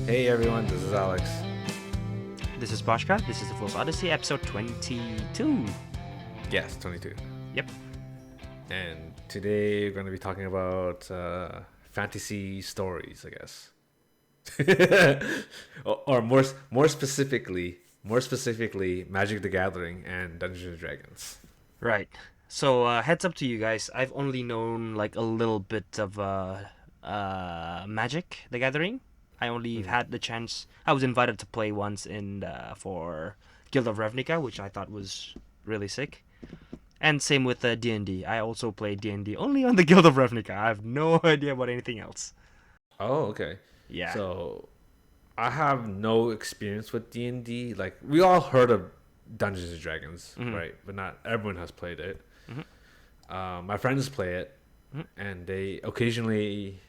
Hey everyone, this is Alex. This is Bashka. This is the Fool's Odyssey, episode 22. Yes, 22. Yep. And today we're going to be talking about fantasy stories, I guess. or more specifically, Magic the Gathering and Dungeons and Dragons. Right. So, heads up to you guys. I've only known like a little bit of Magic the Gathering. I only had the chance. I was invited to play once for Guild of Ravnica, which I thought was really sick. And same with DnD. I also played DnD only on the Guild of Ravnica. I have no idea about anything else. Oh, okay. Yeah. So I have no experience with D&D. Like, we all heard of Dungeons and Dragons, right? But not everyone has played it. My friends play it, and they occasionally,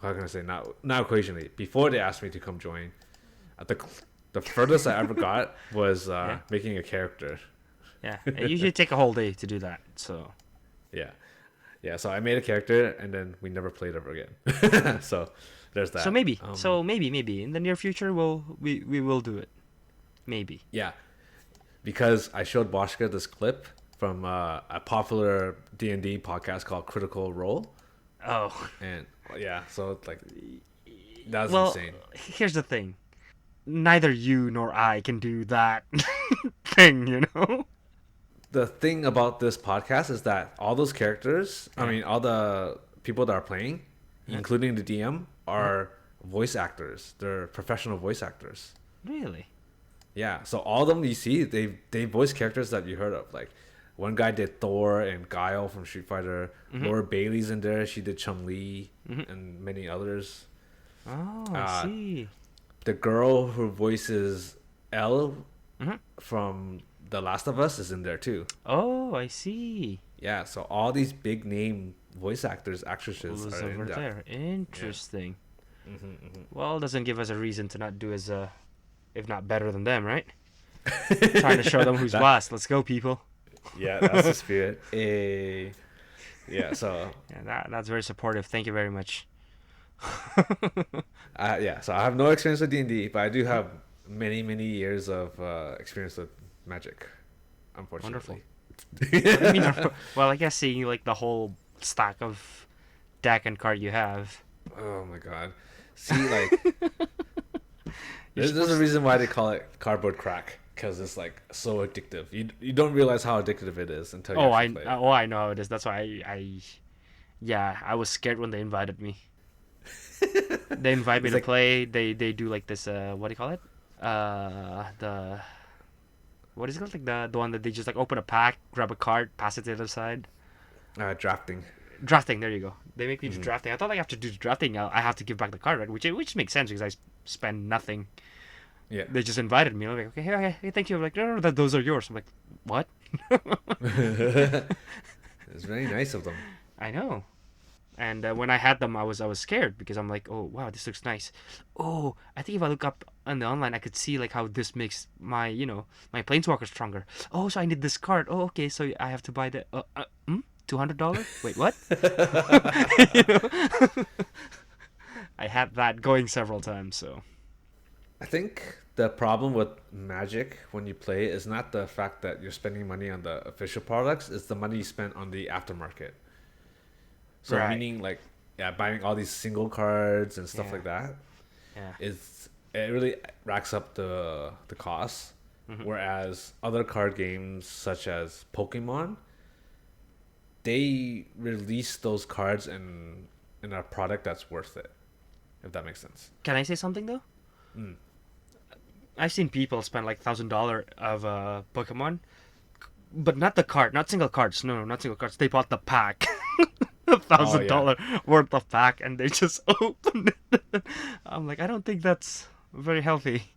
how can I say, not occasionally, before they asked me to come join, the furthest I ever got was making a character. Yeah. It usually take a whole day to do that. So. Yeah, so I made a character, and then we never played ever again. So there's that. So maybe in the near future we will do it. Maybe. Yeah, because I showed Boschka this clip from a popular D&D podcast called Critical Role. Oh. And yeah, so like that's Well, insane. here's the thing. Neither you nor I can do that thing, you know? The thing about this podcast is that all those characters, I mean, all the people that are playing, including the DM, are voice actors. They're professional voice actors. Really? Yeah, so all of them you see, they voice characters that you heard of. Like, one guy did Thor and Guile from Street Fighter. Laura Bailey's in there. She did Chun-Li and many others. Oh, I see. The girl who voices Elle from The Last of Us is in there too. Oh, I see. Yeah, so all these big name voice actors, actresses Was are in over that. there. Interesting. Well, doesn't give us a reason to not do as if not better than them, right? Trying to show them who's boss. Let's go, people. Yeah, that's the spirit. Yeah, so Yeah, that's very supportive. Thank you very much. so I have no experience with D&D, but I do have many years of experience with Magic, unfortunately. Wonderful. I mean, well, I guess seeing like the whole stack of deck and card you have. Oh my god. See, like, there's a reason why they call it cardboard crack, because it's like so addictive. You don't realize how addictive it is until you actually play it. I know how it is. That's why I was scared when they invited me. They invite me to play. They do like this. What do you call it? What is it called? Like the one that they just like open a pack, grab a card, pass it to the other side. Drafting. Drafting. There you go. They make me do drafting. I thought I have to do the drafting. I have to give back the card, right? Which makes sense because I spend nothing. Yeah. They just invited me. I'm like, okay, thank you. I'm like, no, those are yours. I'm like, what? It's very nice of them. I know. And when I had them, I was scared because I'm like, oh wow, this looks nice. Oh, I think if I look up on the online, I could see like how this makes my my planeswalker stronger. Oh, so I need this card. Oh, okay, so I have to buy the $200. Wait, what? I had that going several times. So I think the problem with Magic when you play is not the fact that you're spending money on the official products; it's the money you spent on the aftermarket. So Right. meaning like buying all these single cards and stuff like that. Yeah. It really racks up the costs. Whereas other card games such as Pokemon, they release those cards in a product that's worth it. If that makes sense. Can I say something though? I've seen people spend like $1,000 of Pokemon, but not the card, not single cards. No, not single cards. They bought the pack. $1,000 worth of pack, and they just opened it. I'm like, I don't think that's very healthy.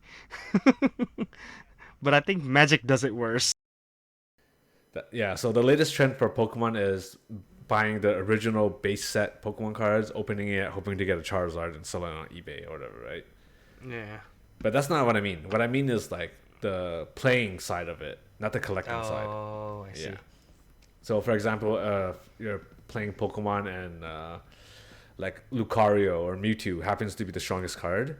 But I think Magic does it worse. So the latest trend for Pokemon is buying the original base set Pokemon cards, opening it, hoping to get a Charizard, and selling it on eBay or whatever, right? Yeah. But that's not what I mean. What I mean is like the playing side of it, not the collecting side. Oh, I see. Yeah. So for example, you're playing Pokemon and like Lucario or Mewtwo happens to be the strongest card.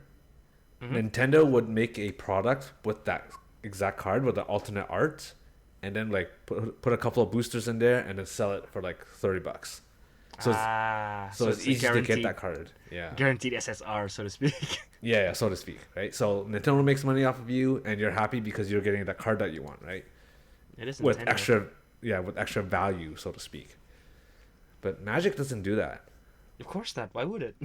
Nintendo would make a product with that exact card with the alternate art, and then like put a couple of boosters in there, and then sell it for like $30. So it's So it's it's a easy to get guaranteed that card. Yeah. guaranteed SSR, so to speak. Yeah, so to speak, right? So Nintendo makes money off of you, and you're happy because you're getting that card that you want, right? It is With Nintendo. with extra value, so to speak. But Magic doesn't do that. Of course not. Why would it?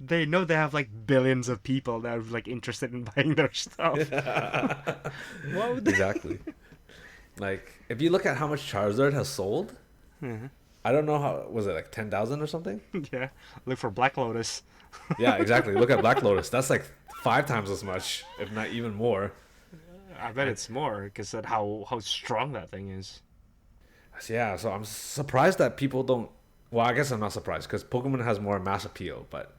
They know they have like billions of people that are like interested in buying their stuff. Why would they? Exactly. Like, if you look at how much Charizard has sold, I don't know how was it like 10,000 or something? Yeah. Look for Black Lotus. Yeah, exactly. Look at Black Lotus. That's like 5 times as much, if not even more. I bet it's more because of how strong that thing is. Yeah, so I'm surprised that people don't. Well, I guess I'm not surprised because Pokemon has more mass appeal, but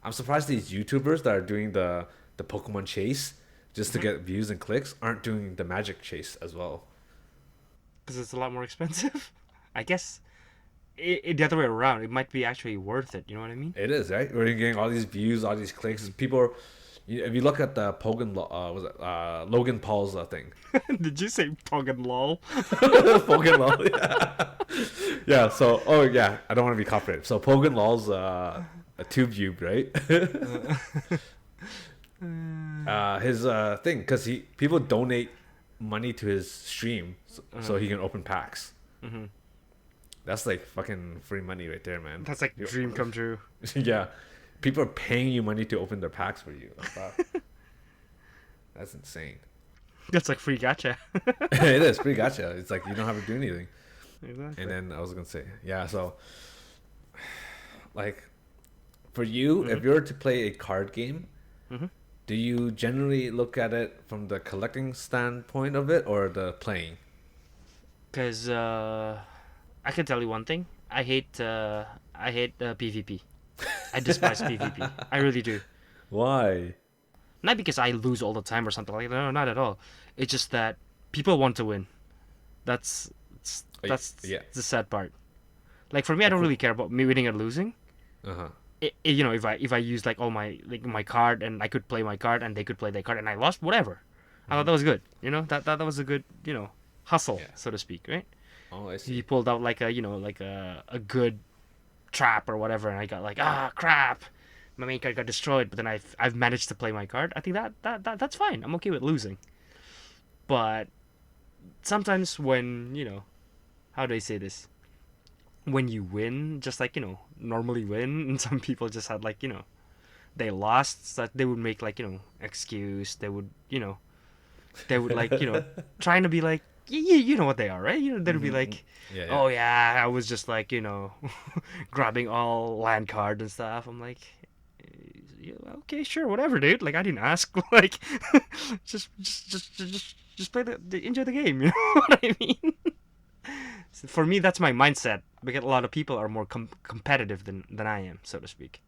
I'm surprised these YouTubers that are doing the Pokemon chase just to get views and clicks aren't doing the Magic chase as well. Because it's a lot more expensive. I guess the other way around. It might be actually worth it. You know what I mean? It is, right? We're getting all these views, all these clicks. People are, if you look at the Logan Paul's thing. Did you say Pogan lol? Pogan Lol, yeah. Yeah, so, oh yeah, I don't want to be copyrighted. So Pogan Lol's a tube, right? His thing, because people donate money to his stream so he can open packs. Mm-hmm. That's like fucking free money right there, man. That's like dream come true. Yeah. People are paying you money to open their packs for you. Like, wow. That's insane. That's like free gacha. It is free gotcha. It's like you don't have to do anything. Exactly. And then I was gonna say, yeah, so like for you, if you were to play a card game, do you generally look at it from the collecting standpoint of it or the playing? Because I can tell you one thing. I hate PvP. I despise PvP. I really do. Why? Not because I lose all the time or something like that. No, not at all. It's just that people want to win. That's Yeah. the sad part. Like for me, I don't really care about me winning or losing. Uh-huh. You know, if I use like all my card and I could play my card and they could play their card and I lost, whatever. I thought that was good. You know, that was a good hustle, Yeah. so to speak, right? Oh, I see. He pulled out like a good trap or whatever, and I got like crap. My main card got destroyed, but then I've managed to play my card. I think that's fine. I'm okay with losing. But sometimes when, how do I say this? When you win, just like, normally win, and some people just had like, they lost, so they would make like, excuse. They would, like, trying to be like, you know what they are, right? They'd be like, Yeah, oh yeah, I was just like, grabbing all land cards and stuff. I'm like, yeah, okay, sure, whatever, dude. Like I didn't ask. Like, just play enjoy the game. You know what I mean? So for me, that's my mindset because a lot of people are more competitive than I am, so to speak.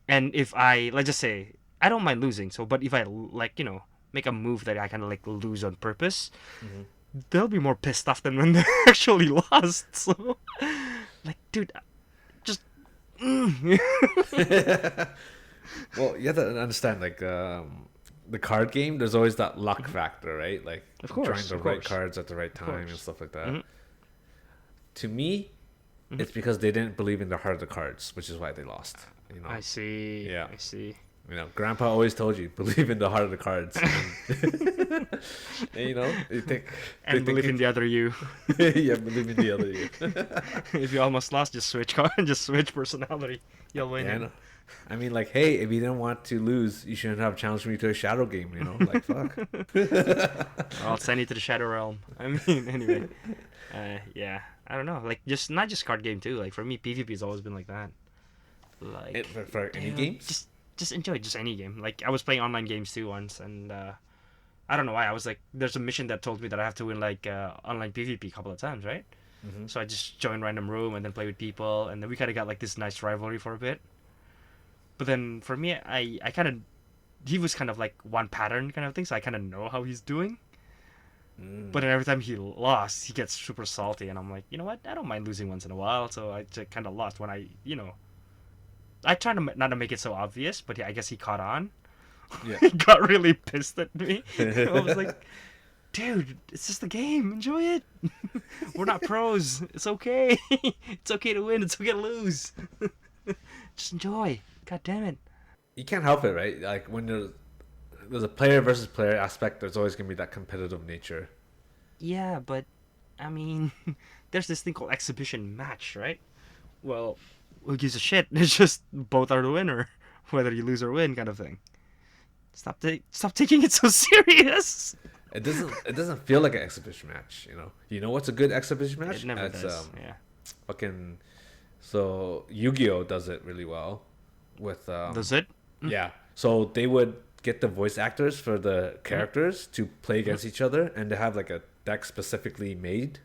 And if I let's just say I don't mind losing, so but if I like make a move that I kind of like lose on purpose, they'll be more pissed off than when they actually lost. So, like, dude, just. Well, you have to understand, like, the card game, there's always that luck factor, right? Like, Of course, drawing the of right course. cards at the right time and course. stuff like that. To me, it's because they didn't believe in the heart of the cards, which is why they lost. I see. Yeah. I see. Grandpa always told you, believe in the heart of the cards. And, they think... And believe in the other you. Yeah, believe in the other you. If you almost lost, just switch card, just switch personality. You'll win. Yeah, I know. I mean, like, hey, if you didn't want to lose, you shouldn't have challenged me to a shadow game, Like, fuck. I'll send you to the Shadow Realm. I mean, anyway. Yeah. I don't know. Like, not just card game, too. Like, for me, PvP has always been like that. Like... For any games? Just enjoy just any game. Like, I was playing online games, too, once, and... I don't know why. I was like... There's a mission that told me that I have to win, like, online PvP a couple of times, right? So I just joined random room and then play with people, and then we kind of got, like, this nice rivalry for a bit. But then for me, I kind of, he was kind of like one pattern kind of thing, so I kind of know how he's doing. But then every time he lost, he gets super salty, and I'm like, you know what? I don't mind losing once in a while, so I just kind of lost when I try to not to make it so obvious, but yeah, I guess he caught on. Yeah. He got really pissed at me. I was like, dude, it's just a game. Enjoy it. We're not pros. It's okay. It's okay to win. It's okay to lose. Just enjoy. God damn it. You can't help it, right? Like when there's a player versus player aspect, there's always gonna be that competitive nature. Yeah, but I mean, there's this thing called exhibition match, right? Well, who gives a shit? It's just both are the winner, whether you lose or win, kind of thing. Stop taking it so serious. It doesn't feel like an exhibition match, you know. You know what's a good exhibition match? It never It's does. Yeah. fucking so Yu-Gi-Oh does it really well with Does it? yeah. So they would get the voice actors for the characters to play against each other, and they have like a deck specifically made.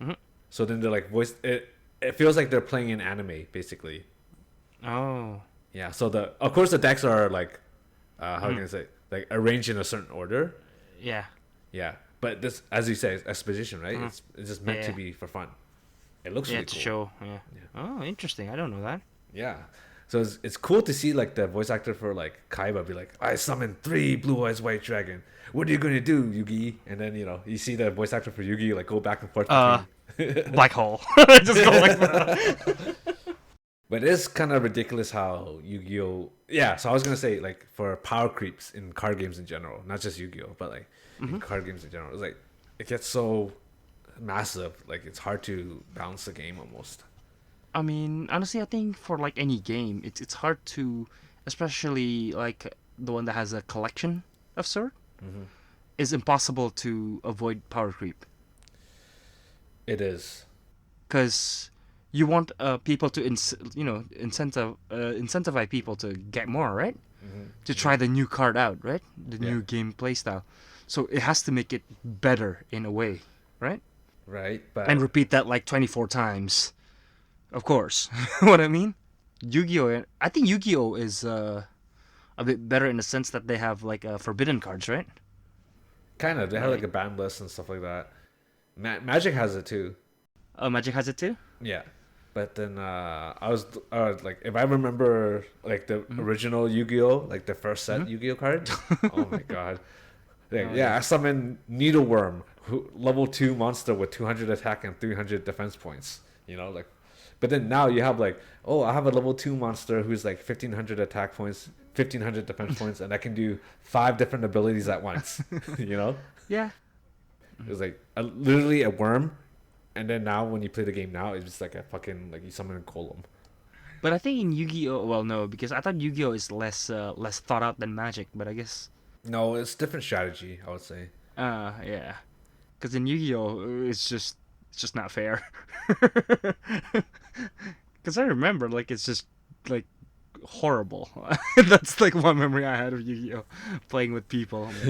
Mhm. So then they're like voice. It feels like they're playing an anime basically. Oh. Yeah. So of course the decks are like, how can I say, like arranged in a certain order. Yeah. Yeah. But this, as you say, it's exposition, right? It's just meant to Yeah. be for fun. It looks Yeah, really to cool. show. Yeah. Oh, interesting. I don't know that. Yeah. So it's cool to see like the voice actor for like Kaiba be like, I summoned 3 blue eyes white dragon. What are you gonna do, Yugi? And then you see the voice actor for Yugi like go back and forth between. Black hole. Just go like that. But it is kind of ridiculous how Yu-Gi-Oh. Yeah, so I was gonna say like for power creeps in card games in general, not just Yu-Gi-Oh, but like in card games in general, it's like it gets so massive, like it's hard to balance the game almost. I mean, honestly, I think for like any game, it's hard to, especially like the one that has a collection of sort, is impossible to avoid power creep. It is. Because you want people to incentivize people to get more, right? To try the new card out, right? The Yeah. new game play style. So it has to make it better in a way, right? Right, but And repeat that like 24 times. Of course. What I mean? Yu-Gi-Oh! I think Yu-Gi-Oh! Is a bit better in the sense that they have like forbidden cards, right? kind of they have like a ban list and stuff like that. Magic has it too. Oh, Magic has it too? Yeah, but then I was like, if I remember like the original Yu-Gi-Oh, like the first set Yu-Gi-Oh cards. Oh my god! Like, yeah, I summoned Needleworm, level 2 monster with 200 attack and 300 defense points. You know, like, but then now you have like, oh, I have a level 2 monster who's like 1500 attack points, 1500 defense points, and I can do 5 different abilities at once. You know, Yeah. it was like literally a worm. And then now, when you play the game now, it's just like a fucking like you summon a golem. But I think in Yu-Gi-Oh! Well, no, because I thought Yu-Gi-Oh! Is less thought out than Magic, but I guess No, it's different strategy. I would say. yeah. Because in Yu-Gi-Oh! It's just not fair. Because I remember like it's just like horrible. That's like one memory I had of Yu-Gi-Oh! Playing with people. I'm like,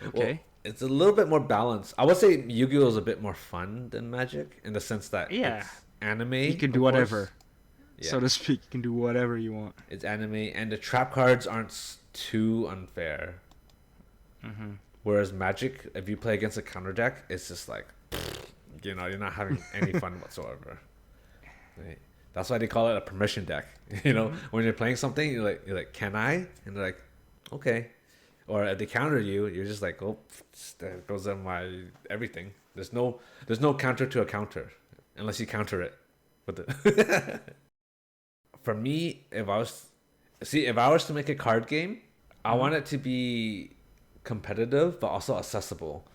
okay. Well, it's a little bit more balanced. I would say Yu-Gi-Oh is a bit more fun than Magic in the sense that Yeah. it's anime. You can do of course. whatever, Yeah. so to speak. You can do whatever you want. It's anime, and the trap cards aren't too unfair. Whereas Magic, if you play against a counter deck, it's just like, you're not having any fun whatsoever. Right? That's why they call it a permission deck. When you're playing something, you're like, can I? And they're like, okay. Or if they counter you, you're just like, oh, there goes on my everything. There's no counter to a counter unless you counter it. For me, if I was to make a card game, I want it to be competitive but also accessible,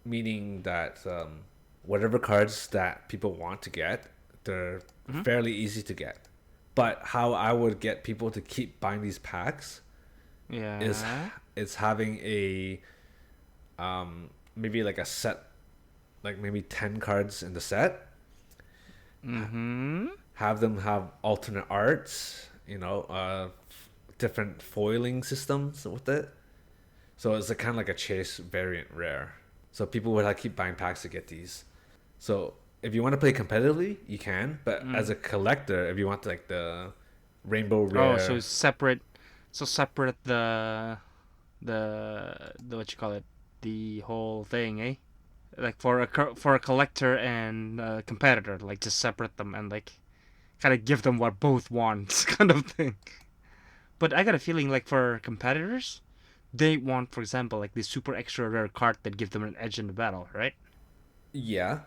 meaning that whatever cards that people want to get, they're fairly easy to get. But how I would get people to keep buying these packs Yeah. is having a maybe like a set, like maybe 10 cards in the set. Have them have alternate arts, different foiling systems with it. So it's kind of like a chase variant rare. So people would keep buying packs to get these. So if you want to play competitively, you can. But as a collector, if you want like the rainbow rare, Oh, so separate. So separate the what you call it, the whole thing, eh? Like for a collector and a competitor, like just separate them and like kind of give them what both want, kind of thing. But I got a feeling like for competitors, they want, for example, like this super extra rare card that give them an edge in the battle, right? Yeah,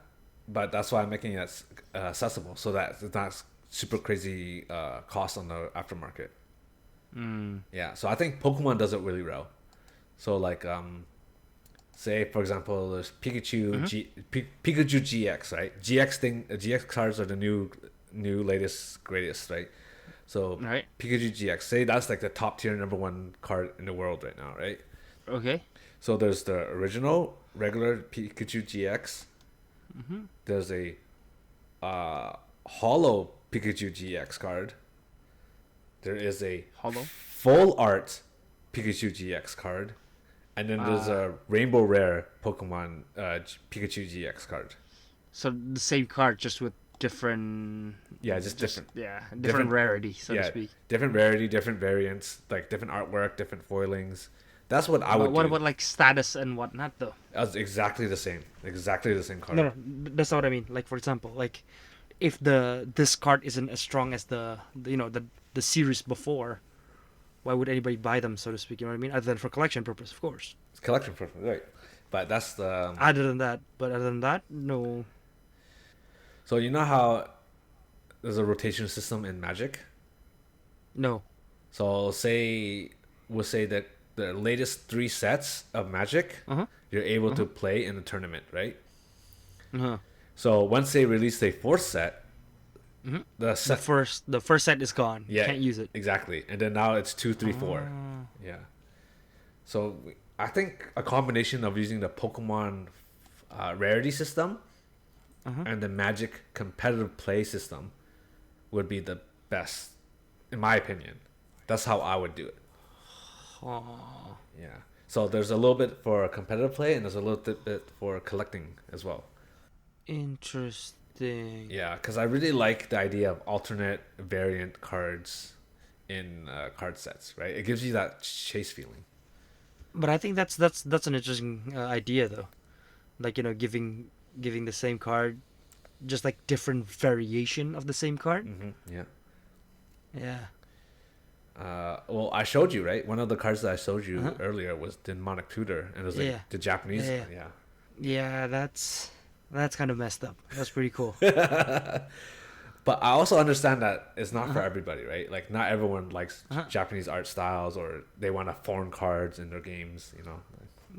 but that's why I'm making it accessible so that it's not super crazy cost on the aftermarket. Mm. Yeah, so I think Pokemon does it really well. So like say for example there's Mm-hmm. Pikachu GX, right? GX cards are the new latest greatest, right? So Right. Pikachu GX, say that's like the top tier number one card in the world right now, right? Okay. So there's the original regular Pikachu GX. Mm-hmm. There's a hollow Pikachu GX card. There is a Hollow. full art Pikachu GX card, and then there's Uh, a rainbow rare Pokemon Pikachu GX card. so the same card, just with different, Yeah, just different, different different, rarity, so to yeah, speak. different rarity, different variants, like different artwork, different foilings. That's what I But would what do. about like status and whatnot, though? That's exactly the same No, card. no, that's not what I mean. Like for example, like if this card isn't as strong as the series before, why would anybody buy them, so to speak? You know what I mean? Other than for collection purpose, of course. It's collection purpose, right? But that's the Other than that, no, so you know how there's a rotation system in Magic. no. So say we'll say that the latest three sets of Magic Uh huh. you're able Uh to huh. play in a tournament, right? Uh huh. So once they release a fourth set, Hmm. the set The first set is gone. You yeah can't use it. exactly, and then now it's two, three, four. Ah. Yeah. So I think a combination of using the Pokemon rarity system Uh huh. and the Magic competitive play system would be the best, in my opinion. That's how I would do it. Oh. Yeah. So there's a little bit for competitive play and there's a little bit for collecting as well. Interesting. Yeah, because I really like the idea of alternate variant cards in card sets, right? It gives you that chase feeling. But I think that's an interesting idea though. Like giving the same card, just like different variation of the same card. Yeah. Yeah. Well, I showed you, right? One of the cards that I showed you Uh-huh. earlier was Demonic Tutor, and it was like Yeah. the Japanese. Yeah. Yeah. Yeah. That's kind of messed up. That's pretty cool. But I also understand that it's not for Uh-huh. everybody, right? Like not everyone likes Uh-huh. Japanese art styles, or they want foreign cards in their games. You know,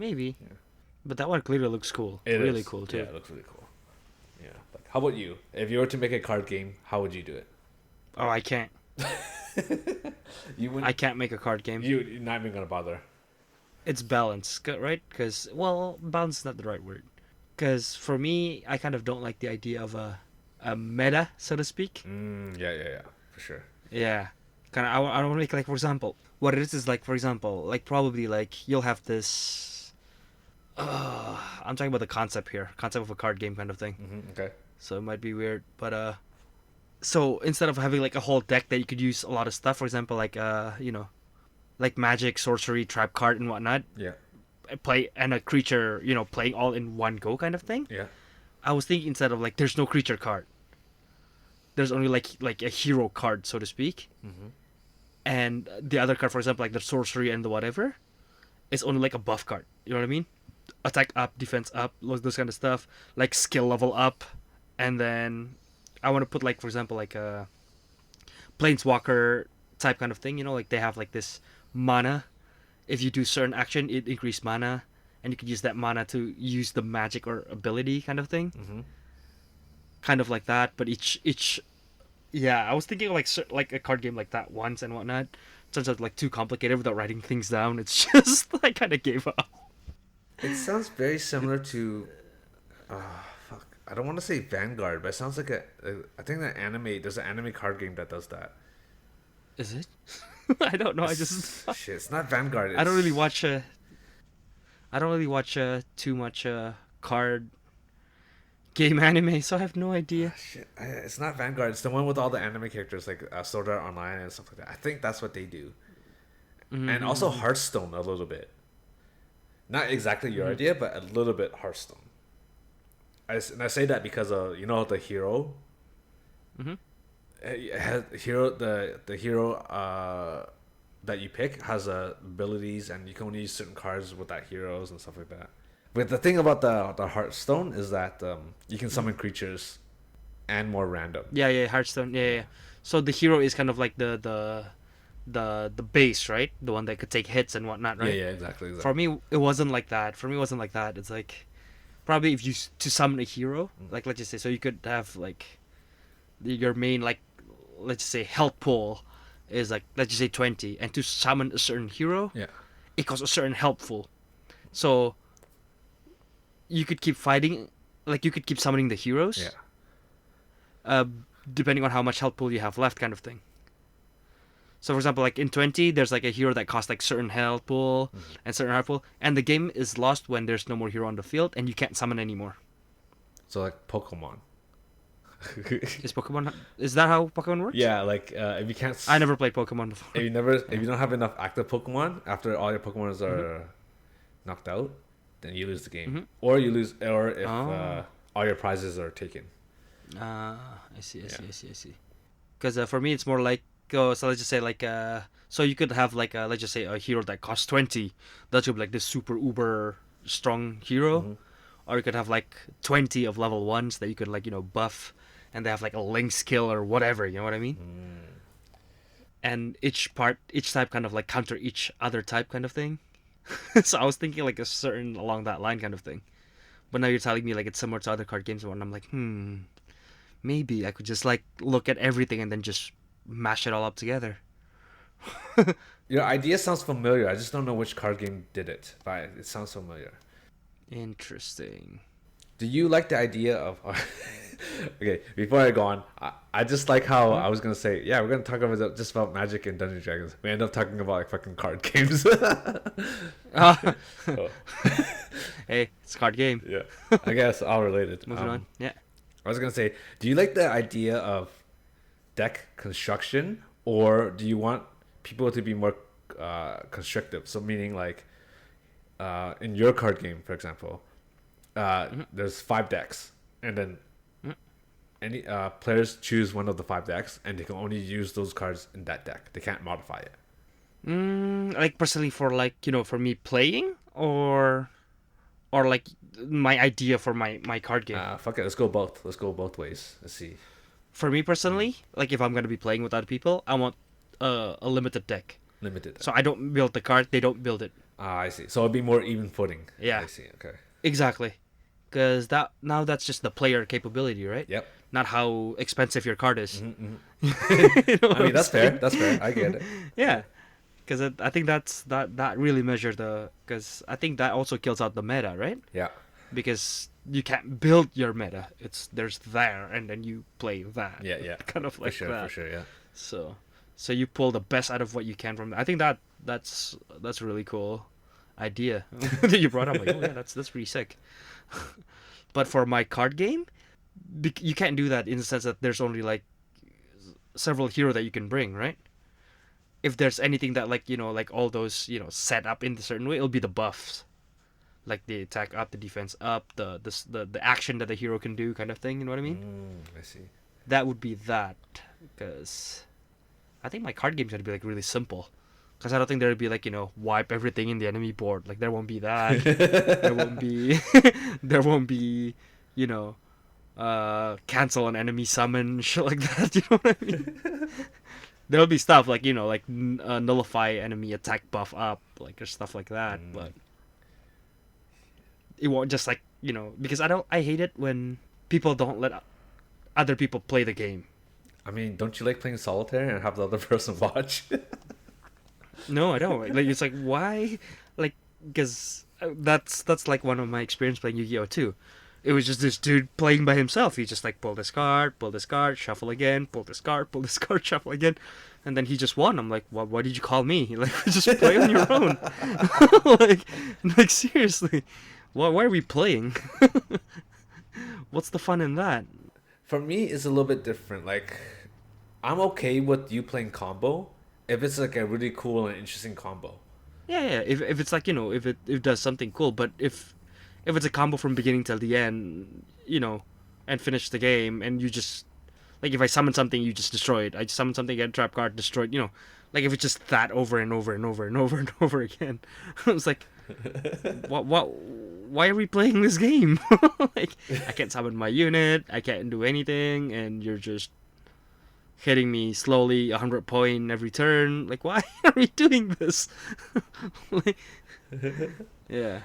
Maybe. Yeah. But that one clearly looks cool. it Really is. cool too. Yeah, it looks really cool. Yeah. Like, how about you? If you were to make a card game, how would you do it? Oh, I can't. You I wouldn't. can't make a card game. You're not even gonna bother. It's balance, right? Because well, balance is not the right word. Because for me, I kind of don't like the idea of a meta, so to speak. Yeah, for sure. Yeah, kind of. I don't want to make like for example, what it is like for example, like probably like you'll have this. I'm talking about the concept here, concept of a card game kind of thing. Okay. So it might be weird, but so instead of having like a whole deck that you could use a lot of stuff, for example, like like magic, sorcery, trap card, and whatnot, Yeah. play and a creature, playing all in one go kind of thing. Yeah. I was thinking instead of like there's no creature card, there's only like a hero card, so to speak, and the other card, for example, like the sorcery and the whatever, is only like a buff card. You know what I mean? Attack up, defense up, those kind of stuff, like skill level up, and then I want to put like for example like a planeswalker type kind of thing. Like they have like this mana. If you do certain action, it increase mana, and you could use that mana to use the magic or ability kind of thing. Kind of like that, but each yeah, I was thinking of like a card game like that once and whatnot. Turns out like too complicated without writing things down. It's just I kind of gave up. It sounds very similar to. Fuck. I don't want to say Vanguard, but it sounds like I think that anime. There's an anime card game that does that. Is it? I don't know. I just Shit. It's not Vanguard. I don't really watch too much card game anime, so I have no idea. Shit. It's not Vanguard. It's the one with all the anime characters like Sword Art Online and stuff like that. I think that's what they do. And also Hearthstone a little bit. Not exactly your idea, but a little bit Hearthstone. And I say that because of the hero. Mm-hmm. It has hero the hero that you pick has abilities, and you can only use certain cards with that heroes and stuff like that. But the thing about the Hearthstone is that you can summon creatures and more random. Yeah, Hearthstone. Yeah. So the hero is kind of like the base, right? The one that could take hits and whatnot, right? Yeah, exactly. For me, it wasn't like that. It's like probably if you to summon a hero, like let's just say, so you could have like your main like let's just say health pool is like let's just say 20, and to summon a certain hero, Yeah. it costs a certain health pool. So you could keep fighting, like you could keep summoning the heroes. Yeah. Depending on how much health pool you have left, kind of thing. So, for example, like in 20, there's like a hero that costs like certain health pool and certain health pool, and the game is lost when there's no more hero on the field and you can't summon anymore. So like Pokemon. Is that how Pokemon works? Yeah, like if you can't. I never played Pokemon before. If you don't have enough active Pokemon after all your Pokemon are knocked out, then you lose the game, or you lose, or if all your prizes are taken. I see. Because for me, it's more like so let's just say like so you could have like let's just say a hero that costs 20. That should be like this super uber strong hero, or you could have like 20 of level 1s that you could like buff, and they have like a link skill or whatever. You know what I mean? And each type kind of like counter each other type kind of thing. So I was thinking like a certain along that line kind of thing. But now you're telling me like it's similar to other card games, and I'm like, maybe I could just like look at everything and then just mash it all up together. Your idea sounds familiar. I just don't know which card game did it, but it sounds familiar. Interesting. Do you like the idea of... Okay, before I go on, I just like how I was going to say, yeah, we're going to talk about just about Magic and Dungeons & Dragons. We end up talking about like fucking card games. Hey, it's a card game. Yeah, I guess all related. Moving on. Yeah. I was going to say, do you like the idea of deck construction, or do you want people to be more constrictive? So meaning like in your card game, for example, there's 5 decks, and then any players choose one of the 5 decks, and they can only use those cards in that deck. They can't modify it. Like personally for like for me playing, or like my idea for my card game. Fuck it, let's go both ways. Let's see. For me personally, like if I'm gonna be playing with other people, I want a limited deck. Limited. So I don't build the card; they don't build it. I see. So it'd be more even footing. Yeah. I see. Okay. Exactly. Because that's just the player capability, right? Yep. Not how expensive your card is. I mean, that's fair. That's fair. I get it. Yeah. Because I think that really measures because I think that also kills out the meta, right? Yeah. Because you can't build your meta. There's there, and then you play that. Yeah. Kind of like that. For sure, yeah. So you pull the best out of what you can from. I think that's a really cool idea that you brought up. Like, oh yeah, that's pretty sick. But for my card game, you can't do that in the sense that there's only like several hero that you can bring, right? If there's anything that like like all those set up in a certain way, it'll be the buffs, like the attack up, the defense up, the action that the hero can do, kind of thing. You know what I mean? I see. That would be that, because I think my card game's gonna be like really simple. Because I don't think there'd be like wipe everything in the enemy board. Like there won't be that. There won't be cancel an enemy summon, shit like that. You know what I mean? There'll be stuff like nullify enemy attack buff up, like or stuff like that. But it won't just like because I hate it when people don't let other people play the game. I mean, don't you like playing solitaire and have the other person watch? No, I don't. Like, it's like, why? Like, because that's like one of my experience playing Yu-Gi-Oh! Too. It was just this dude playing by himself. He just like pull this card, shuffle again, pull this card, shuffle again, and then he just won. I'm like, why did you call me? Like, just play on your own. like seriously, why are we playing? What's the fun in that? For me, it's a little bit different. Like, I'm okay with you playing combo if it's like a really cool and interesting combo. Yeah. If it's like if it does something cool, but if it's a combo from beginning till the end, and finish the game, and you just like if I summon something, you just destroy it. I summon something, get a trap card, destroyed. Like if it's just that over and over and over and over and over again, I was like, what? Why are we playing this game? Like I can't summon my unit, I can't do anything, and you're just hitting me slowly 100 point every turn. Like why are we doing this? Like, yeah.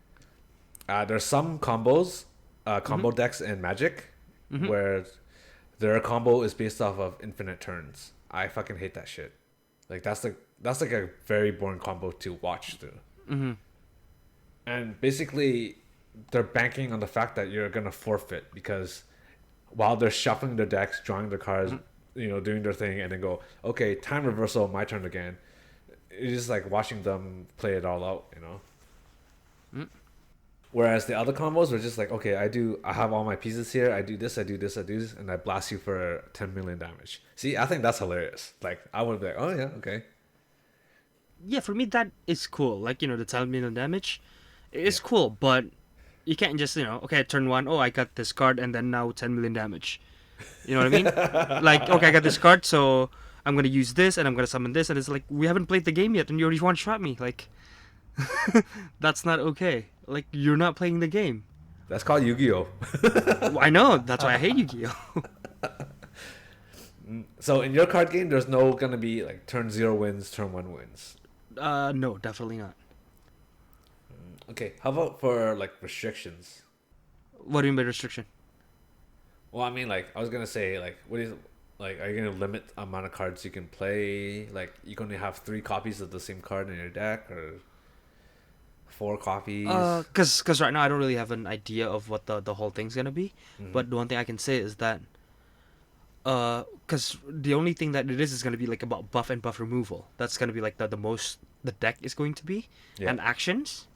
There's some combos, Mm-hmm. combo decks in Magic, Mm-hmm. where their combo is based off of infinite turns. I fucking hate that shit. Like that's like a very boring combo to watch through. Mm-hmm. And basically, they're banking on the fact that you're gonna forfeit because while they're shuffling their decks, drawing their cards, doing their thing, and then go, okay, time reversal, my turn again. It's just like watching them play it all out. Mm-hmm. Whereas the other combos were just like, okay, I have all my pieces here. I do this, I do this, I do this, and I blast you for 10 million damage. See, I think that's hilarious. Like, I would be like, oh yeah, okay, Yeah, for me that is cool. Like the 10 million damage, yeah, it's cool, but you can't just okay, turn one, oh I got this card, and then now 10 million damage. You know what I mean? Like okay, I got this card, so I'm gonna use this, and I'm gonna summon this, and it's like we haven't played the game yet, and you already one shot me. Like that's not okay. Like you're not playing the game. that's called Yu-Gi-Oh. I know. That's why I hate Yu-Gi-Oh. So in your card game, there's no gonna be like turn zero wins, turn one wins. No, definitely not. Okay, how about for like restrictions? What do you mean by restriction? Well, I mean, like I was gonna say, like, what is like, are you gonna limit amount of cards you can play? Like, you gonna have 3 copies of the same card in your deck, or 4 copies? Cause right now I don't really have an idea of what the whole thing's gonna be. Mm-hmm. But the one thing I can say is that cause the only thing that it is gonna be like about buff and buff removal. That's gonna be like the most the deck is going to be, Yeah, and actions.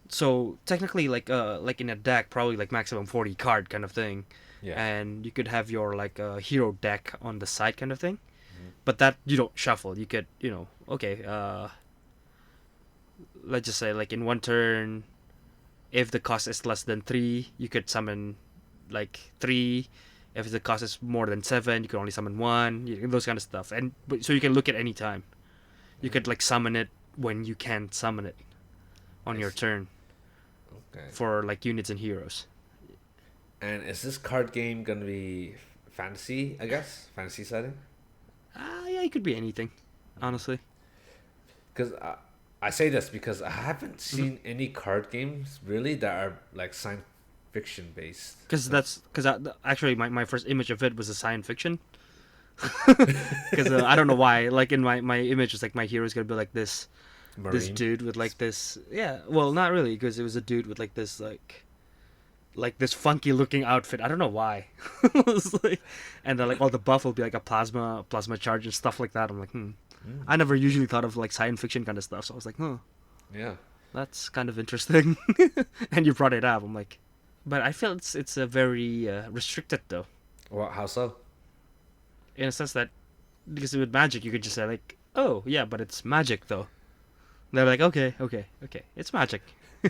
So technically, like in a deck, probably like maximum 40 card kind of thing, yeah. and you could have your like hero deck on the side kind of thing. Mm-hmm. But that you don't shuffle. You could okay. Let's just say like in one turn, if the cost is less than 3, you could summon like 3. If the cost is more than 7, you can only summon 1. Those kind of stuff. And so you can look at any time. You could like summon it when you can summon it on I your see. turn Okay. for like units and heroes. And is this card game gonna be fantasy? I guess fantasy setting. Yeah, it could be anything, honestly. Because I say this because I haven't Mm-hmm. seen any card games really that are like science fiction based. Because actually my first image of it was a science fiction. Because I don't know why. Like in my image was like my hero's gonna be like this Marine. dude with like this, yeah, well not really, because it was a dude with like this like this funky looking outfit. I don't know why. It was like, and then like all the buff will be like a plasma charge and stuff like that. I'm like, Mm, I never usually thought of like science fiction kind of stuff, so I was like, yeah. that's kind of interesting. And you brought it up. I'm like, but I feel it's a very restricted though, Well, how so? in a sense that because with magic you could just say like, oh yeah, but it's magic though. They're like, okay, it's magic.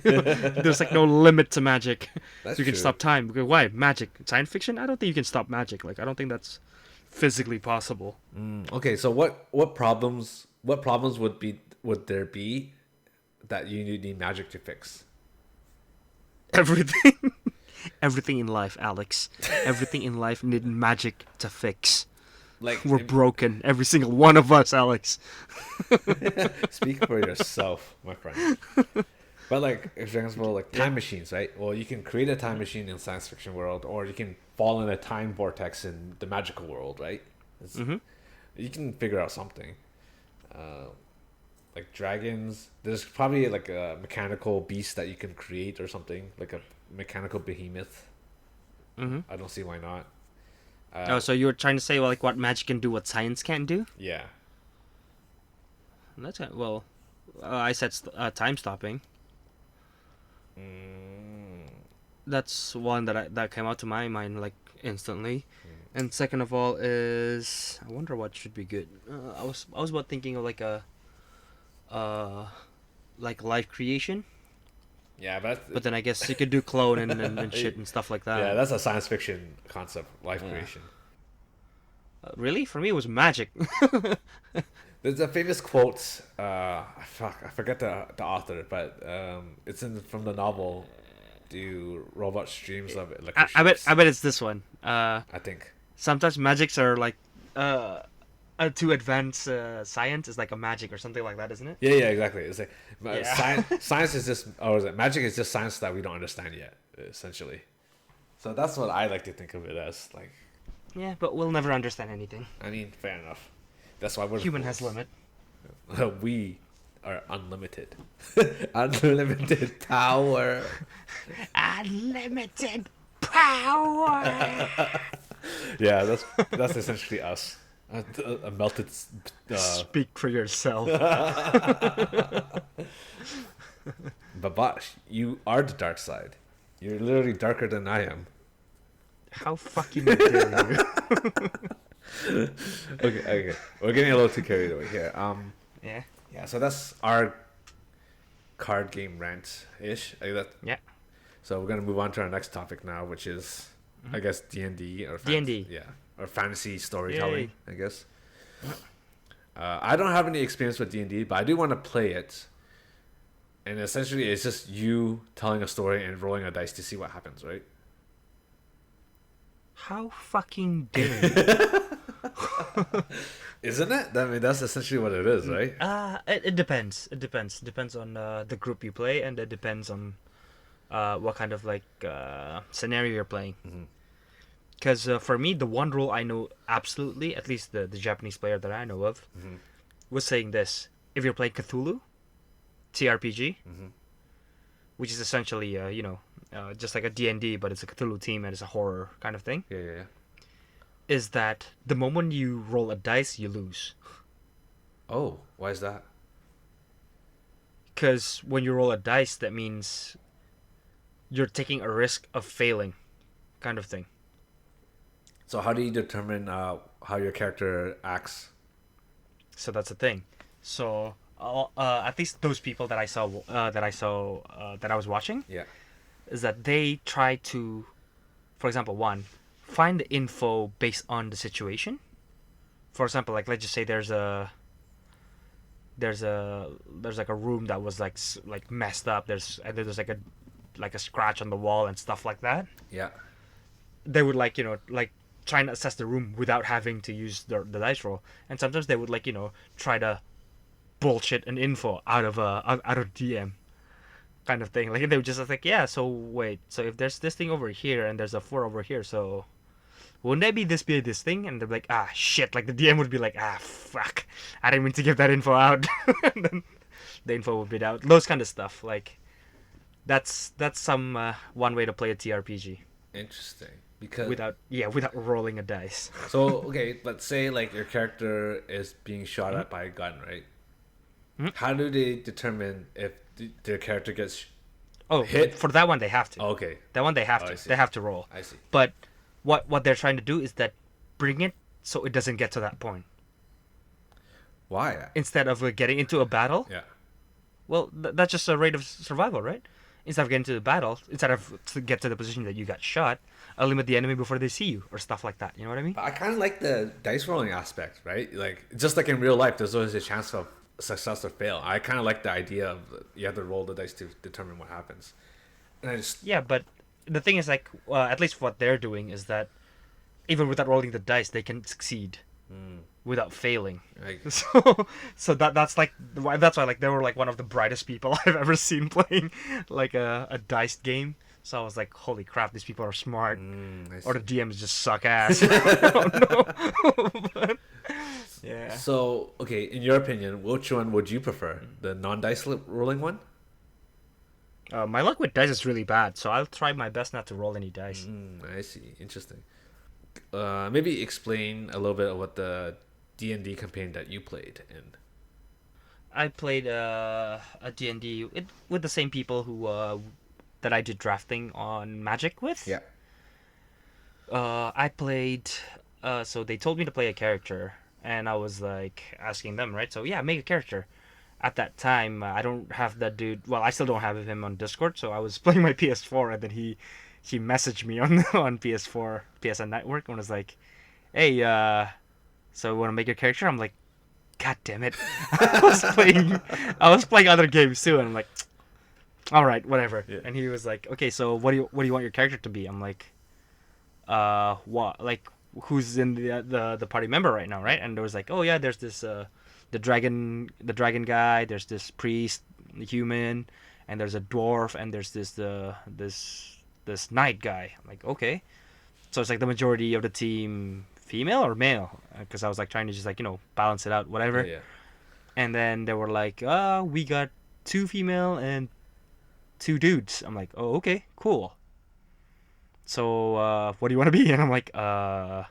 There's like no limit to magic. So That's you can true. stop time. Because why? Magic. Science fiction? I don't think you can stop magic. Like I don't think that's physically possible. Okay, so what problems would there be that you need magic to fix? Everything everything in life, Alex. Everything in life need magic to fix. Like, We're broken. Every single one of us, Alex. speak for yourself, my friend. But like, for example, like Yeah. time machines, right? Well, you can create a time machine in science fiction world, or you can fall in a time vortex in the magical world, right? Mm-hmm. You can figure out something. Uh, like dragons, there's probably like a mechanical beast that you can create or something, like a mechanical behemoth. Mm-hmm. I don't see why not. Oh, Uh, so you were trying to say well, like what magic can do, what science can't do? yeah. Well, I said time stopping. Mm, That's one that came out to my mind like instantly. And second of all is I wonder what should be good. I was about thinking of like a uh like life creation, yeah, but then I guess you could do clone and shit and stuff like yeah, that. that's a science fiction concept, life Yeah. creation. Really? For me, it was Magic. There's a famous quote. I forget the author, but it's from the novel. Do robots dreams of electric I sheeps? bet it's this one. I think. Sometimes magics are like to advance science is like a magic or something like that, isn't it? Yeah, exactly. It's like Yeah. science is just, or is it magic is just science that we don't understand yet, essentially. So that's what I like to think of it as. Like, Yeah, but we'll never understand anything. I mean, fair enough. That's why we're the Human has fools. limit. We are unlimited, unlimited power. Unlimited power. Yeah, that's essentially us. A melted. Speak for yourself. Babash, you are the dark side. You're literally darker than I am. How fucking dare you? Okay. We're getting a little too carried away here. Yeah. Yeah. So that's our card game rant ish. Like that. Yeah. So we're gonna move on to our next topic now, which is, I guess, D&D or D&D. Yeah, or fantasy storytelling. Yay. I guess. I don't have any experience with D&D, but I do want to play it. And essentially, it's just you telling a story and rolling a dice to see what happens, right? How fucking dare you? Isn't it? I mean, that's essentially what it is, right? It depends. It depends. Depends on the group you play, and it depends on what kind of like scenario you're playing. Because for me, the one rule I know absolutely, at least the Japanese player that I know of, was saying this: if you're playing Cthulhu, TRPG, which is essentially just like a D&D, but it's a Cthulhu team and it's a horror kind of thing, Yeah. is that the moment you roll a dice, you lose. Oh, why is that? Because when you roll a dice, that means you're taking a risk of failing, kind of thing. So how do you determine how your character acts? So that's the thing. So at least those people that I saw that I was watching, Yeah. is that they try to, for example, one, find the info based on the situation. For example, like let's just say there's like a room that was like messed up. There's like a scratch on the wall and stuff like that. Yeah. They would like try and assess the room without having to use the dice roll. And sometimes they would try to bullshit an info out of DM kind of thing. Like they would just like, yeah, so wait, so if there's this thing over here and there's a 4 over here, so wouldn't that be this thing? And they're like, ah, shit. Like the DM would be like, ah, fuck, I didn't mean to give that info out. And then the info would be out. Those kind of stuff. Like that's some one way to play a TRPG Interesting. Because without rolling a dice. so okay, let's say like your character is being shot at by a gun, right? How do they determine if their character gets Oh, hit? for that one they have to. Okay, That one they have I to. see. They have to roll. I see. But what they're trying to do is that bring it so it doesn't get to that point. Why? Instead of getting into a battle, Yeah. well, that's just a rate of survival, right? Instead of getting to the battle, instead of to get to the position that you got shot, eliminate the enemy before they see you, or stuff like that. You know what I mean? But I kind of like the dice rolling aspect, right? Like just like in real life, there's always a chance of success or fail. I kind of like the idea of you have to roll the dice to determine what happens. And I just Yeah, but the thing is, like, at least what they're doing is that even without rolling the dice, they can succeed without failing. like So that's like that's why like they were like one of the brightest people I've ever seen playing like a dice game. So I was like, holy crap, these people are smart. I Or the see. DMs just suck ass. I don't know. But, yeah. So okay, in your opinion, which one would you prefer? The non-dice rolling one? My luck with dice is really bad, so I'll try my best not to roll any dice. I see. Interesting. Maybe explain a little bit of what the D&D campaign that you played in. I played a D&D with the same people who that I did drafting on Magic with. Yeah. I played. So they told me to play a character, and I was like asking them, right? So yeah, make a character. At that time, I don't have that dude. Well, I still don't have him on Discord, so I was playing my PS4, and then he messaged me on on PS4 PSN Network and was like, "Hey, So want to make your character? I'm like, God damn it! I was playing other games too, and I'm like, all right, whatever. Yeah. And he was like, okay, so what do you want your character to be? I'm like, what, like, who's in the party member right now, right? And there was like, oh yeah, there's this the dragon guy, there's this priest, the human, and there's a dwarf, and there's this knight guy. I'm like, okay, so it's like the majority of the team female or male, because I was like trying to just like balance it out, whatever. Yeah. And then they were like, we got 2 female and 2 dudes. I'm like, oh, okay, cool. So what do you want to be? And I'm like, I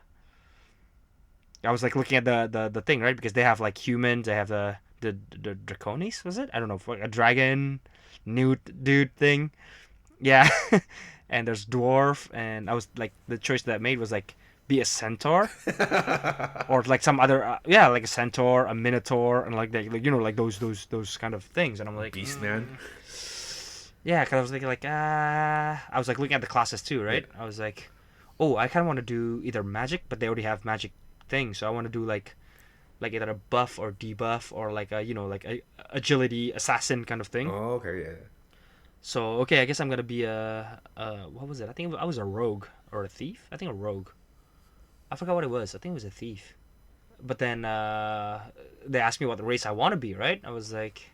was like looking at the thing, right? Because they have like humans, they have the draconis, was it? I don't know, like a dragon newt dude thing. Yeah. And there's dwarf, and I was like, the choice that I made was like be a centaur or like some other like a centaur, a minotaur, and like like those kind of things. And I'm like, Beast man. yeah, because I was thinking like I was like looking at the classes too, right? Yeah. I was like, oh, I kind of want to do either magic, but they already have magic things, so I want to do like either a buff or debuff or like a like a agility assassin kind of thing. Oh, okay, yeah. So okay, I guess I'm gonna be what was it? I think I was a rogue or a thief. I think a rogue. I forgot what it was. I think it was a thief. But then they asked me what the race I want to be, right? I was like,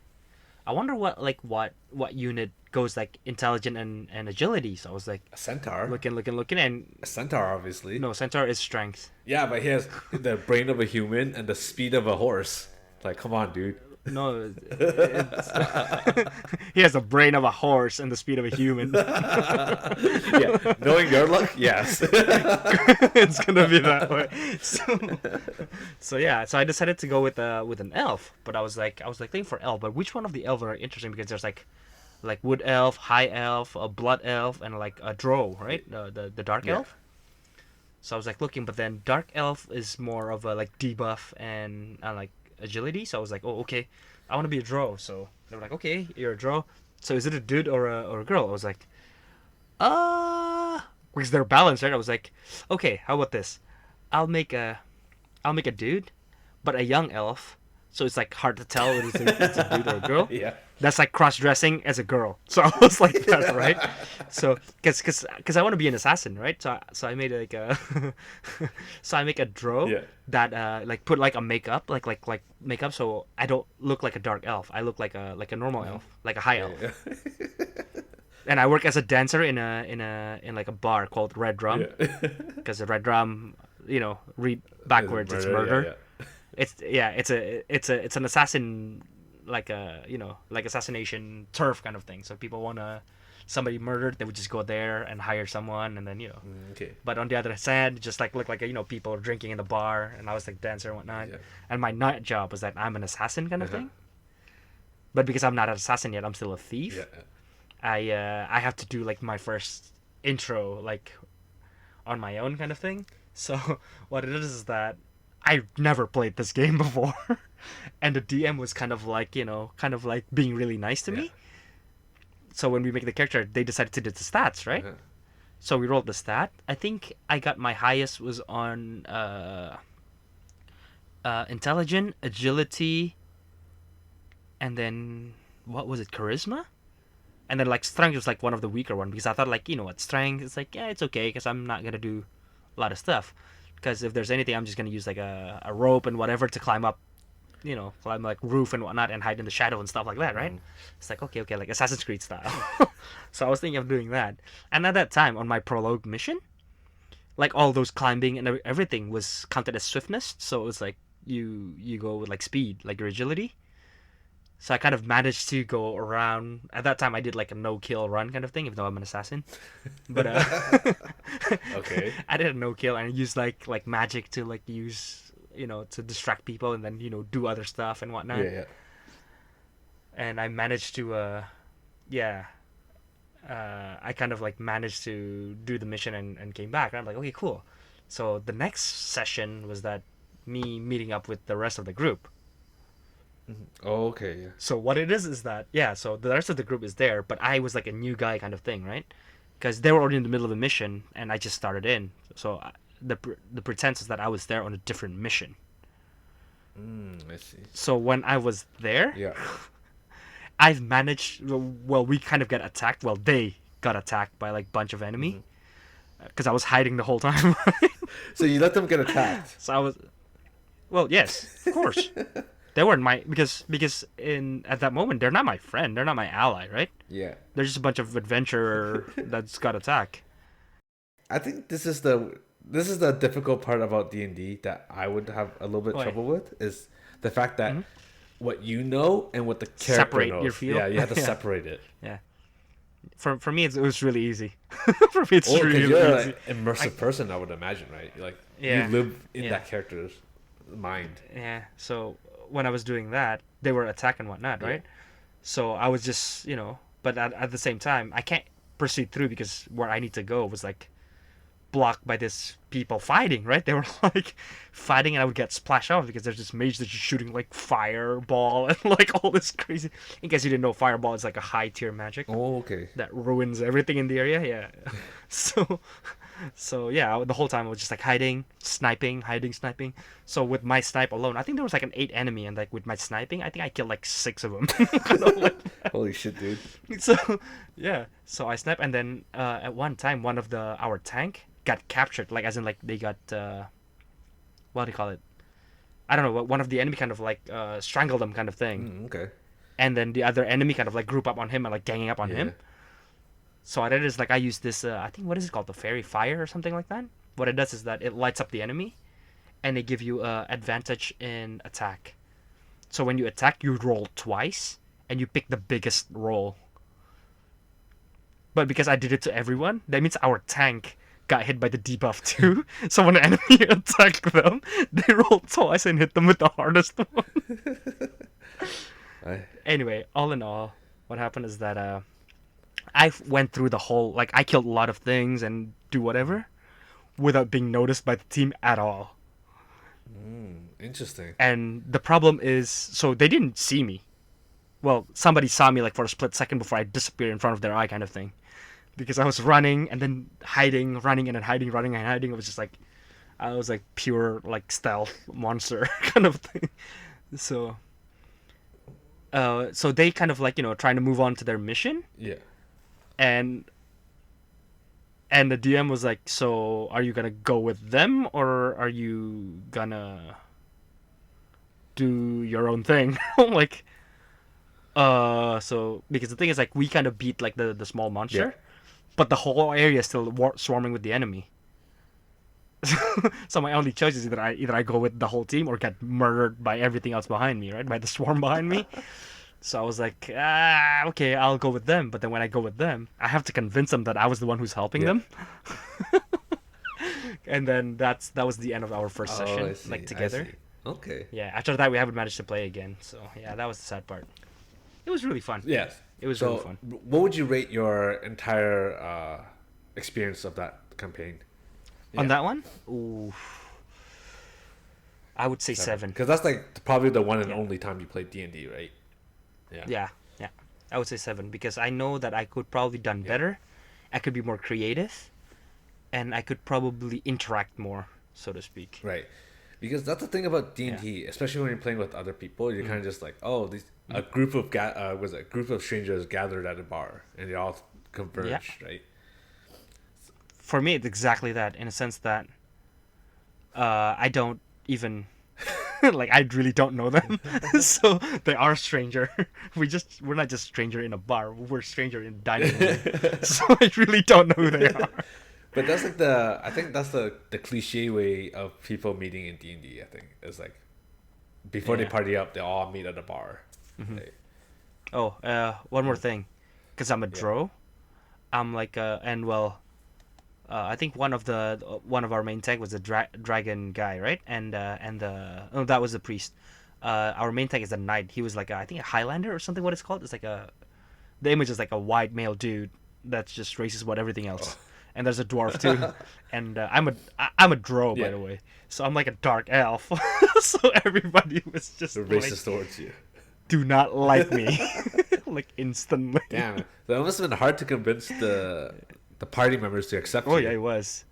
I wonder what unit goes like intelligent and agility. So I was like A centaur. looking, and A centaur, obviously. no, centaur is strength. Yeah, but he has the brain of a human and the speed of a horse. Like, come on, dude. No, he has the brain of a horse and the speed of a human. Yeah, knowing your luck, yes. It's gonna be that way. So yeah, so I decided to go with an elf, but I was like thinking for elf, but which one of the elves are interesting? Because there's like wood elf, high elf, a blood elf, and like a drow, right? The dark Yeah. elf. So I was like looking, but then dark elf is more of a like debuff and like agility. So I was like, oh, okay, I want to be a drow. So they were like, okay, you're a drow. So is it a dude or a girl? I was like, because they're balanced, right? I was like, okay, how about this? I'll make a dude, but a young elf. So it's like hard to tell whether it's a dude or a girl. Yeah. That's like cross dressing as a girl. So I was like that, right? So because I want to be an assassin, right? So I made like a so I make a drow Yeah. that like put like a makeup like makeup, so I don't look like a dark elf. I look like a normal elf, like a high elf. Yeah. And I work as a dancer in like a bar called Red Drum, Yeah. because the Red Drum, read backwards, it's murder. Yeah. It's an assassin, like a like assassination turf kind of thing. So people want somebody murdered, they would just go there and hire someone, and then Okay. But on the other side, just like look like people are drinking in the bar, and I was like dancer and whatnot. Yeah. And my night job was that I'm an assassin kind of Uh-huh. thing. But because I'm not an assassin yet, I'm still a thief. Yeah. I have to do like my first intro like on my own kind of thing. So what it is that I've never played this game before, and the DM was kind of like being really nice to me. So when we make the character, they decided to do the stats, right? Uh-huh. So we rolled the stat. I think I got my highest was on intelligent, agility, and then what was it, charisma? And then like strength was like one of the weaker one, because I thought like what, strength is like, yeah, it's okay because I'm not gonna do a lot of stuff, because if there's anything I'm just gonna use like a rope and whatever to climb up, climb like roof and whatnot and hide in the shadow and stuff like that, right? It's like okay, like Assassin's Creed style. So I was thinking of doing that, and at that time on my prologue mission, like all those climbing and everything was counted as swiftness, so it was like you go with like speed, like your agility. So I kind of managed to go around. At that time, I did like a no-kill run kind of thing, even though I'm an assassin. But Okay. I did a no-kill and used like magic to like use to distract people, and then do other stuff and whatnot. Yeah. And I managed to I kind of like managed to do the mission and came back. And I'm like, okay, cool. So the next session was that me meeting up with the rest of the group. Oh, okay. Yeah. So what it is that so the rest of the group is there, but I was like a new guy kind of thing, right? Because they were already in the middle of a mission and I just started in. So the pretense is that I was there on a different mission. I see. So when I was there, Yeah. I've managed. Well, we kind of get attacked. Well, they got attacked by like bunch of enemy because I was hiding the whole time. So you let them get attacked. So I was. Well, yes, of course. They weren't my because in at that moment they're not my friend. They're not my ally, right? Yeah. They're just a bunch of adventurer that's got attacked. I think this is the difficult part about D&D that I would have a little bit Why? trouble with is the fact that what you know and what the character Separate knows. your field? Yeah, you have to Yeah. separate it. Yeah. For me, it was really easy. For me, it's Well, really because you're easy. an immersive person, I would imagine, right? Like Yeah. you live in Yeah. that character's mind. Yeah. So when I was doing that, they were attack and whatnot, Yeah. right? So I was just, but at the same time, I can't proceed through because where I need to go was like blocked by this people fighting, right? They were like fighting, and I would get splashed off because there's this mage that's just shooting like fireball and like all this crazy. In case you didn't know, fireball is like a high tier magic Oh, okay. that ruins everything in the area. Yeah. so, so yeah, the whole time I was just like hiding, sniping, hiding, sniping. So with my snipe alone, I think there was like an 8 enemy, and like with my sniping, I think I killed like 6 of them. Holy shit, dude. So yeah, so I snap, and then at one time, one of our tank got captured, like as in like they got what do you call it? I don't know. One of the enemy kind of like strangled them, kind of thing, Okay. and then the other enemy kind of like group up on him and like ganging up on him. So what I did is like I used this I think what is it called, the fairy fire or something like that. What it does is that it lights up the enemy, and they give you advantage in attack. So when you attack, you roll twice, and you pick the biggest roll. But because I did it to everyone, that means our tank got hit by the debuff too. So when the enemy attacked them, they rolled twice and hit them with the hardest one. Anyway, all in all, what happened is that I went through the whole, like I killed a lot of things and do whatever without being noticed by the team at all. Interesting. And the problem is, so they didn't see me. Well, somebody saw me like for a split second before I disappeared in front of their eye, kind of thing. Because I was running and then hiding, running and then hiding, running and hiding. It was just like, I was like pure like stealth monster kind of thing. So, so they kind of like trying to move on to their mission, Yeah. and the DM was like, "So are you gonna go with them or are you gonna do your own thing?" I'm like, so because the thing is like we kind of beat like the small monster. Yeah. But the whole area is still swarming with the enemy. So my only choice is either I go with the whole team or get murdered by everything else behind me, right? By the swarm behind me. So I was like, okay, I'll go with them. But then when I go with them, I have to convince them that I was the one who's helping them. And then that was the end of our first session, like together. Okay. Yeah. After that, we haven't managed to play again. So yeah, that was the sad part. It was really fun. Yes. It was really fun. What would you rate your entire experience of that campaign? On that one? Ooh. I would say 7. Because that's like probably the one and only time you played D&D, right? Yeah. I would say 7 because I know that I could probably done better. I could be more creative, and I could probably interact more, so to speak. Right. Because that's the thing about D&D, especially when you're playing with other people. You're kind of just like, oh, a group of group of strangers gathered at a bar, and they all converge, right? For me, it's exactly that, in a sense that I don't even like I really don't know them, so they are a stranger. We're not just stranger in a bar. We're stranger in a dining room. So I really don't know who they are. But that's like I think that's the cliche way of people meeting in D&D. I think it's like before they party up, they all meet at a bar. Right? Oh, one more thing, because I'm a dro, I'm like I think one of our main tank was a dragon guy, right? And that was the priest. Our main tank is a knight. He was like I think a Highlander or something. What it's called? It's like the image is like a white male dude that's just racist about everything else. And there's a dwarf too. And I'm a dro, by the way. So I'm like a dark elf. So everybody was just racist towards you. Do not like me, like instantly. Damn, that must have been hard to convince the party members to accept you. Oh yeah, it was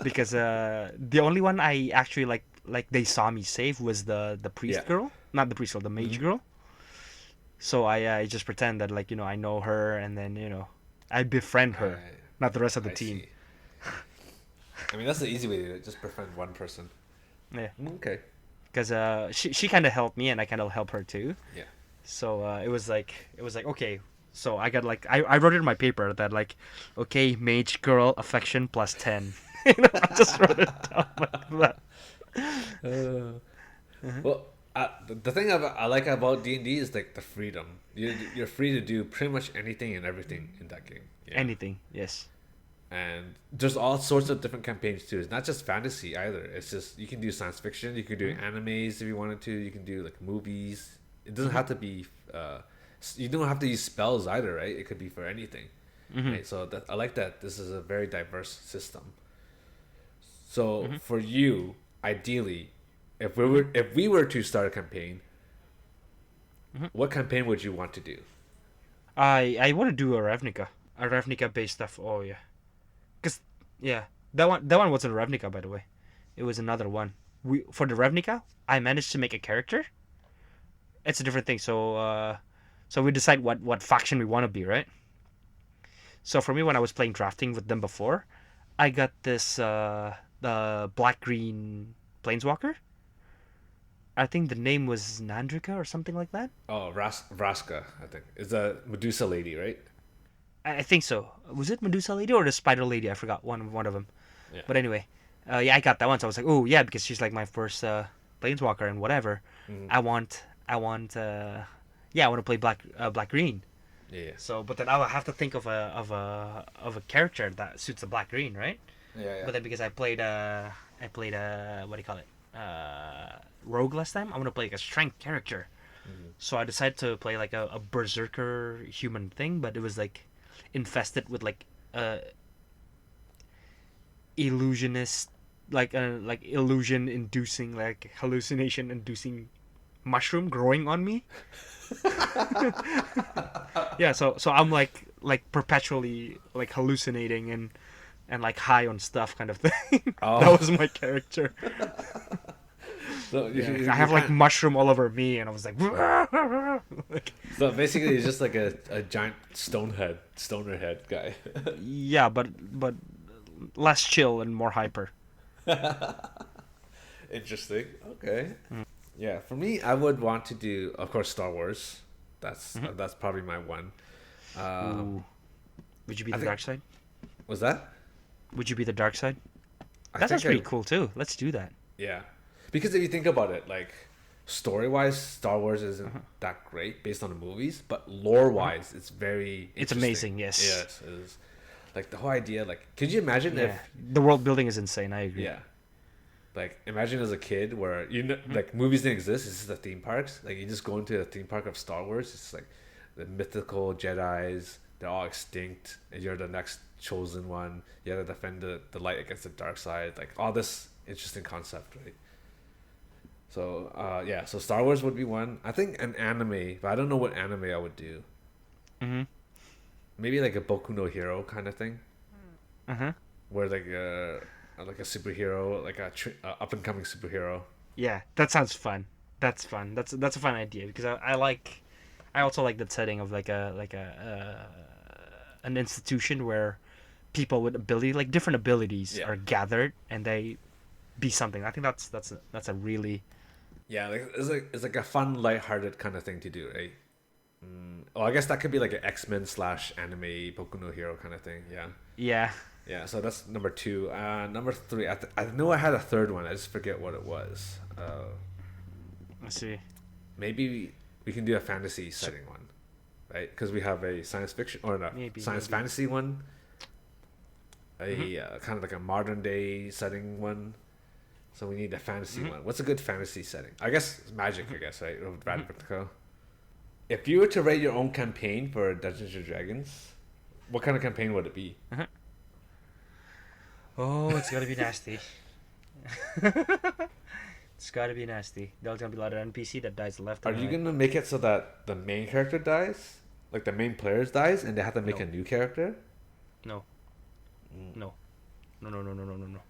because the only one I actually like like they saw me save was the priest Yeah. girl, not the priest girl, the mage Hmm. girl. So I just pretend that like I know her, and then I befriend her, not the rest of the I team. see. I mean, that's the easy way to do it. Just befriend one person. Yeah, Okay. because she kind of helped me, and I kind of help her too. Yeah. So it was like okay. So I got like I wrote it in my paper that like, okay, mage girl affection plus 10. I just wrote it down like that. Uh, Uh-huh. well, the thing I like about D&D is like the freedom. You're free to do pretty much anything and everything in that game. Yeah. Anything, yes. And there's all sorts of different campaigns too. It's not just fantasy either. It's just you can do science fiction. You can do animes if you wanted to. You can do like movies. It doesn't have to be. You don't have to use spells either, right? It could be for anything, Mm-hmm. right? So I like that. This is a very diverse system. So Mm-hmm. for you, ideally, Mm-hmm. if we were to start a campaign, Mm-hmm. what campaign would you want to do? I want to do a Ravnica based stuff. Oh yeah, cause yeah, that one wasn't a Ravnica, by the way. It was another one. We for the Ravnica, I managed to make a character. It's a different thing. So we decide what faction we want to be, right? So for me, when I was playing drafting with them before, I got this the black green planeswalker. I think the name was Nandrika or something like that. Oh, Vraska, I think is a Medusa lady, right? I think so. Was it Medusa lady or the spider lady? I forgot one of them. Yeah. But anyway, yeah, I got that one. So I was like, oh yeah, because she's like my first planeswalker and whatever. Hmm. Yeah, I want to play black green. Yeah. So, but then I'll have to think of a character that suits the black green, right? Yeah. Yeah. But then because I played what do you call it? Rogue last time. I want to play like a strength character. Hmm. So I decided to play like a berserker human thing, but it was like infested with like illusionist, like illusion inducing, like hallucination inducing mushroom growing on me. Yeah, so I'm like perpetually like hallucinating and like high on stuff kind of thing. That Oh, was my character. so Yeah, I you have like can't. mushroom all over me, and I was like, like So basically, it's just like a giant stoner head guy. yeah, but less chill and more hyper. Interesting. Okay. Mm. Yeah, for me, I would want to do, of course, Star Wars. Mhm. That's probably my one. Ooh, would you be I the think dark side? was that. Would you be the dark side? I That sounds think pretty I cool too. Let's do that. yeah, because if you think about it, like story wise, Star Wars isn't Uh-huh. that great based on the movies, but lore Uh-huh. wise, it's very It's interesting. amazing. Yes. Yes, it is. Like the whole idea. Like, could you imagine if Yeah. The world building is insane. I agree. yeah. Like imagine as a kid where Mhm. like movies didn't exist. It's just the theme parks. Like you just go into the theme park of Star Wars. It's like the mythical Jedi's. They're all extinct, and you're the next chosen one. You have to defend the light against the dark side. Like all this interesting concept, right? So yeah, so Star Wars would be one. I think an anime, but I don't know what anime I would do. Mhm. Maybe like a Boku no Hero kind of thing, Uh huh. where like a superhero, like a up and coming superhero. Yeah, that sounds fun. That's fun. That's a fun idea because I also like that setting of like a an institution where people with ability like different abilities Yeah. are gathered and they be something. I think that's a really Yeah, like it's like a fun, lighthearted kind of thing to do, right? Oh, I guess that could be like an X-Men slash anime Boku no Hero kind of thing. Yeah, yeah. yeah. So that's number two. Number three. I know I had a third one. I just forget what it was. Let's see. Maybe we can do a fantasy So, setting one, right? Because we have a science fiction or no science maybe. fantasy one, Mhm. a kind of like a modern day setting one. So we need a fantasy Mhm. one. What's a good fantasy setting? I guess it's magic. I guess right. Or Mhm. Radical. If you were to write your own campaign for Dungeons and Dragons, what kind of campaign would it be? Uh-huh. Oh, it's gotta be nasty. It's gotta be nasty. There's gonna be a lot of NPC that dies left Are and you right. gonna make it so that the main character dies, like the main players dies, and they have to make No, a new character? no, Mm. no, no, no, no, no, no, no, no.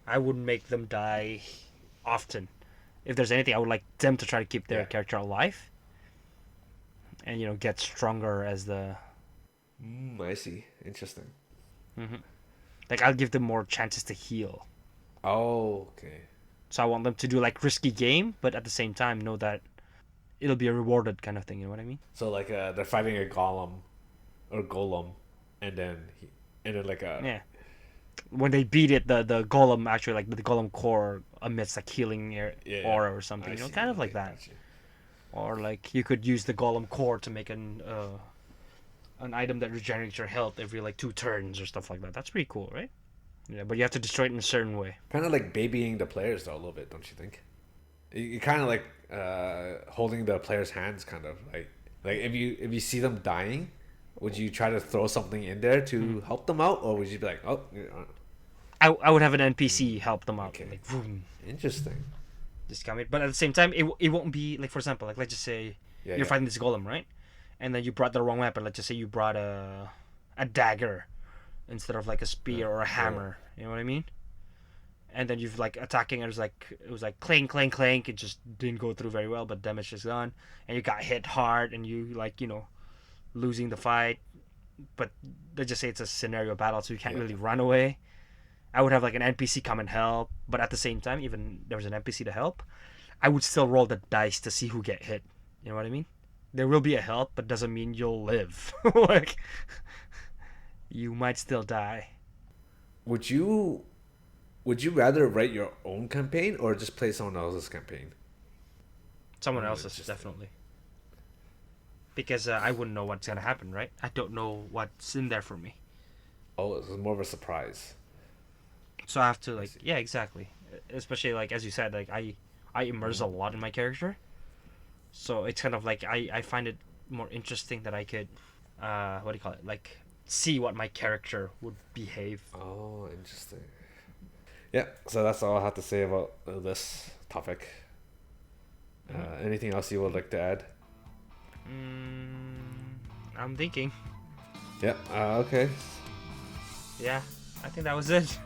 I wouldn't make them die often. If there's anything, I would like them to try to keep their Yeah. character alive, and get stronger as the. I see. Interesting. Like I'll give them more chances to heal. Oh, okay. So I want them to do like risky game, but at the same time know that it'll be a rewarded kind of thing. You know what I mean? So like they're fighting a golem or golem, and then like a Yeah. When they beat it, the golem actually like the golem core emits like healing yeah, aura or something. I You know, see. kind of like Okay, that. gotcha. Or like you could use the golem core to make an item that regenerates your health every like 2 turns or stuff like that. That's pretty cool, right? Yeah, but you have to destroy it in a certain way. Kind of like babying the players though a little bit, don't you think? You kind of like holding the players' hands, kind of like if you see them dying, would you try to throw something in there to help them out, or would you be like, oh, I would have an NPC help them out, Okay. like boom, interesting. just come it. But at the same time, it won't be like, for example, like let's just say Yeah, you're fighting this golem, right? And then you brought the wrong weapon. Let's just say you brought a dagger instead of like a spear or a hammer. You know what I mean? And then you've like attacking, and it was like clank, clank, clank. It just didn't go through very well, but damage is done, and you got hit hard, and you like losing the fight. But let's just say it's a scenario battle, so you can't Yeah. really run away. I would have like an NPC come and help, but at the same time, even there was an NPC to help, I would still roll the dice to see who get hit. You know what I mean? There will be a help, but doesn't mean you'll live. Like you might still die. Would you rather write your own campaign or just play someone else's campaign? Someone else's, Interesting. definitely. Because I wouldn't know what's gonna happen, right? I don't know what's in there for me, Oh, it's more of a surprise. so I have to like, see. yeah, exactly. Especially like as you said, like I immerse a lot in my character, so it's kind of like I find it more interesting that I could, what do you call it? Like see what my character would behave. Oh, interesting. Yeah, so that's all I have to say about this topic. Anything else you would like to add? I'm thinking. Yeah. Okay. Yeah, I think that was it.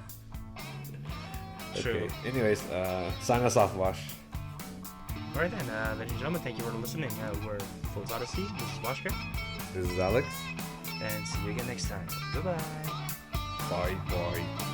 True. Okay. Anyways, sign us off, Wash. Alright then, ladies and gentlemen, thank you for listening. We're Full Odyssey. This is Washker, This is Alex. and see you again next time. Goodbye. Bye. Bye.